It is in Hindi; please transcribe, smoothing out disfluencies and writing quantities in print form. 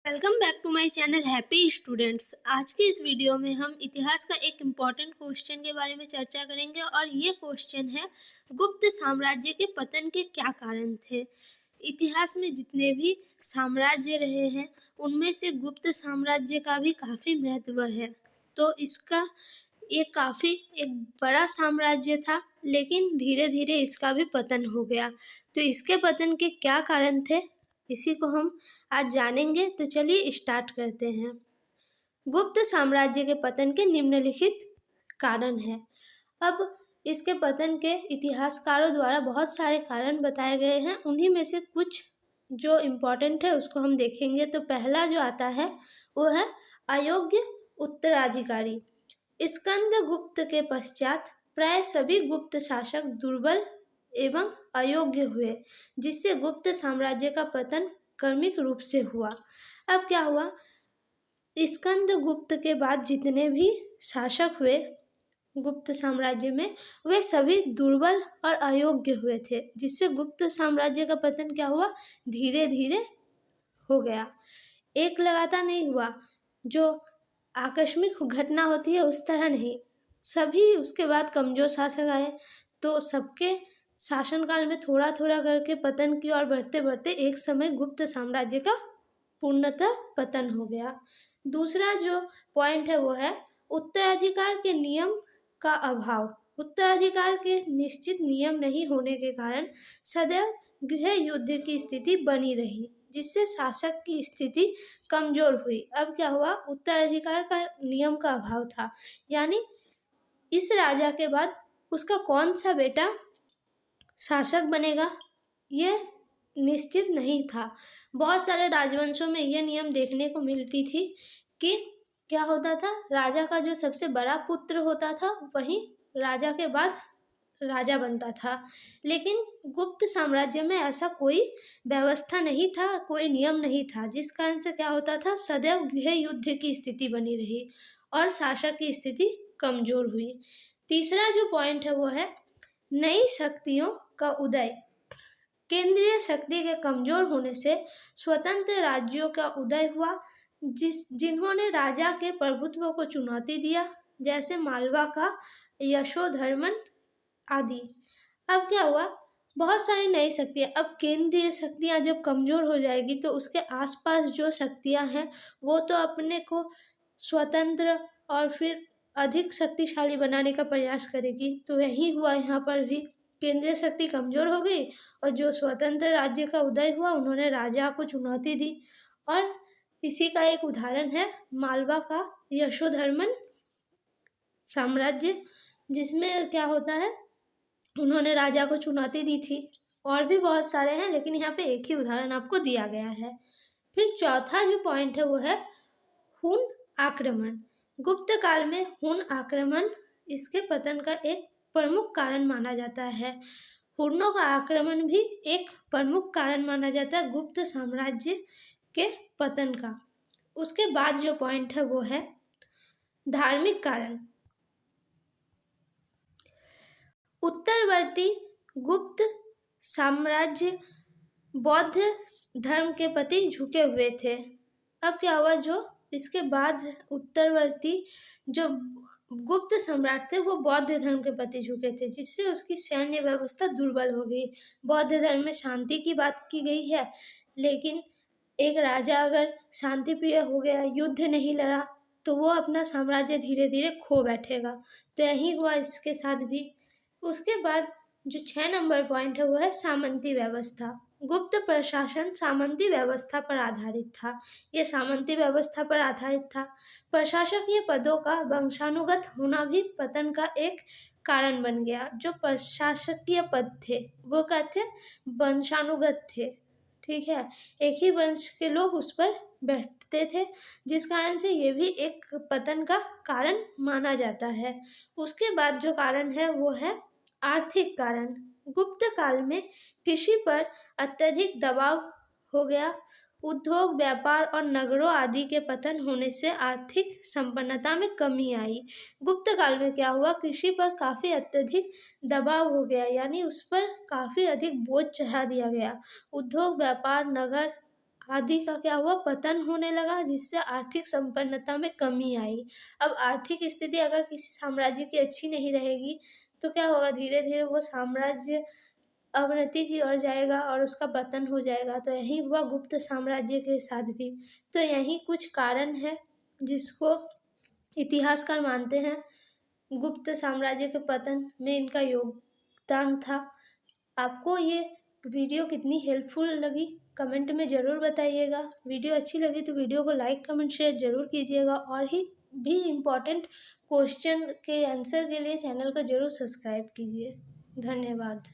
Welcome back to my channel happy students. आज की इस वीडियो में हम इतिहास का एक इम्पॉर्टेंट क्वेश्चन के बारे में चर्चा करेंगे और ये क्वेश्चन है गुप्त साम्राज्य के पतन के क्या कारण थे। इतिहास में जितने भी साम्राज्य रहे हैं उनमें से गुप्त साम्राज्य का भी काफ़ी महत्व है। तो इसका ये काफ़ी एक बड़ा साम्राज्य था, लेकिन धीरे धीरे इसका भी पतन हो गया। तो इसके पतन के क्या कारण थे, इसी को हम आज जानेंगे। तो चलिए स्टार्ट करते हैं। गुप्त साम्राज्य के पतन के निम्नलिखित कारण हैं। अब इसके पतन के इतिहासकारों द्वारा बहुत सारे कारण बताए गए हैं, उन्हीं में से कुछ जो इम्पोर्टेंट है उसको हम देखेंगे। तो पहला जो आता है वो है अयोग्य उत्तराधिकारी। स्कंदगुप्त के पश्चात प्राय सभी गुप्त शासक दुर्बल एवं अयोग्य हुए, जिससे गुप्त साम्राज्य का पतन क्रमिक रूप से हुआ। अब क्या हुआ, स्कंदगुप्त के बाद जितने भी शासक हुए गुप्त साम्राज्य में, वे सभी दुर्बल और अयोग्य हुए थे, जिससे गुप्त साम्राज्य का पतन क्या हुआ, धीरे धीरे हो गया। एक लगातार नहीं हुआ, जो आकस्मिक घटना होती है उस तरह नहीं। सभी उसके बाद कमजोर शासक आए, तो सबके शासनकाल में थोड़ा थोड़ा करके पतन की ओर बढ़ते बढ़ते एक समय गुप्त साम्राज्य का पूर्णतः पतन हो गया। दूसरा जो पॉइंट है वो है उत्तराधिकार के नियम का अभाव। उत्तराधिकार के निश्चित नियम नहीं होने के कारण सदैव गृह युद्ध की स्थिति बनी रही, जिससे शासक की स्थिति कमजोर हुई। अब क्या हुआ, उत्तराधिकार का नियम का अभाव था, यानी इस राजा के बाद उसका कौन सा बेटा शासक बनेगा ये निश्चित नहीं था। बहुत सारे राजवंशों में यह नियम देखने को मिलती थी कि क्या होता था, राजा का जो सबसे बड़ा पुत्र होता था वही राजा के बाद राजा बनता था। लेकिन गुप्त साम्राज्य में ऐसा कोई व्यवस्था नहीं था, कोई नियम नहीं था, जिस कारण से क्या होता था, सदैव गृह युद्ध की स्थिति बनी रही और शासक की स्थिति कमजोर हुई। तीसरा जो पॉइंट है वो है नई शक्तियों का उदय। केंद्रीय शक्ति के कमजोर होने से स्वतंत्र राज्यों का उदय हुआ, जिन्होंने राजा के प्रभुत्व को चुनौती दिया, जैसे मालवा का यशोधर्मन आदि। अब क्या हुआ, बहुत सारी नई शक्तियाँ। अब केंद्रीय शक्तियाँ जब कमजोर हो जाएगी तो उसके आसपास जो शक्तियाँ हैं वो तो अपने को स्वतंत्र और फिर अधिक शक्तिशाली बनाने का प्रयास करेगी। तो यही हुआ, यहाँ पर भी केंद्रीय शक्ति कमजोर हो गई और जो स्वतंत्र राज्य का उदय हुआ उन्होंने राजा को चुनौती दी। और इसी का एक उदाहरण है मालवा का यशोधर्मन साम्राज्य, जिसमें क्या होता है, उन्होंने राजा को चुनौती दी थी। और भी बहुत सारे हैं, लेकिन यहाँ पे एक ही उदाहरण आपको दिया गया है। फिर चौथा जो पॉइंट है वो है हुन आक्रमण। गुप्त काल में हुन आक्रमण इसके पतन का एक प्रमुख कारण माना जाता है। हुनों का आक्रमण भी एक प्रमुख कारण माना जाता है गुप्त साम्राज्य के पतन का। उसके बाद जो पॉइंट है वो है धार्मिक कारण। उत्तरवर्ती गुप्त साम्राज्य बौद्ध धर्म के प्रति झुके हुए थे। अब क्या हुआ, जो इसके बाद उत्तरवर्ती जो गुप्त सम्राट थे वो बौद्ध धर्म के प्रति झुके थे, जिससे उसकी सैन्य व्यवस्था दुर्बल हो गई। बौद्ध धर्म में शांति की बात की गई है, लेकिन एक राजा अगर शांति प्रिय हो गया, युद्ध नहीं लड़ा, तो वो अपना साम्राज्य धीरे धीरे खो बैठेगा। तो यही हुआ इसके साथ भी। उसके बाद जो 6 नंबर पॉइंट है वो है सामंती व्यवस्था। गुप्त प्रशासन सामंती व्यवस्था पर आधारित था। ये सामंती व्यवस्था पर आधारित था। प्रशासकीय पदों का वंशानुगत होना भी पतन का एक कारण बन गया। जो प्रशासकीय पद थे वो क्या थे, वंशानुगत थे। ठीक है, एक ही वंश के लोग उस पर बैठते थे, जिस कारण से ये भी एक पतन का कारण माना जाता है। उसके बाद जो कारण है वो है आर्थिक कारण। गुप्त काल में कृषि पर अत्यधिक दबाव हो गया। उद्योग, व्यापार और नगरों आदि के पतन होने से आर्थिक संपन्नता में कमी आई। गुप्त काल में क्या हुआ, कृषि पर काफ़ी अत्यधिक दबाव हो गया, यानी उस पर काफ़ी अधिक बोझ चढ़ा दिया गया। उद्योग, व्यापार, नगर आदि का क्या हुआ, पतन होने लगा, जिससे आर्थिक संपन्नता में कमी आई। अब आर्थिक स्थिति अगर किसी साम्राज्य की अच्छी नहीं रहेगी तो क्या होगा, धीरे धीरे वो साम्राज्य अवनति की ओर जाएगा और उसका पतन हो जाएगा। तो यही हुआ गुप्त साम्राज्य के साथ भी। तो यही कुछ कारण है जिसको इतिहासकार मानते हैं गुप्त साम्राज्य के पतन में इनका योगदान था। आपको ये वीडियो कितनी हेल्पफुल लगी कमेंट में ज़रूर बताइएगा। वीडियो अच्छी लगी तो वीडियो को लाइक कमेंट शेयर ज़रूर कीजिएगा और ही भी इम्पोर्टेंट क्वेश्चन के आंसर के लिए चैनल को ज़रूर सब्सक्राइब कीजिए। धन्यवाद।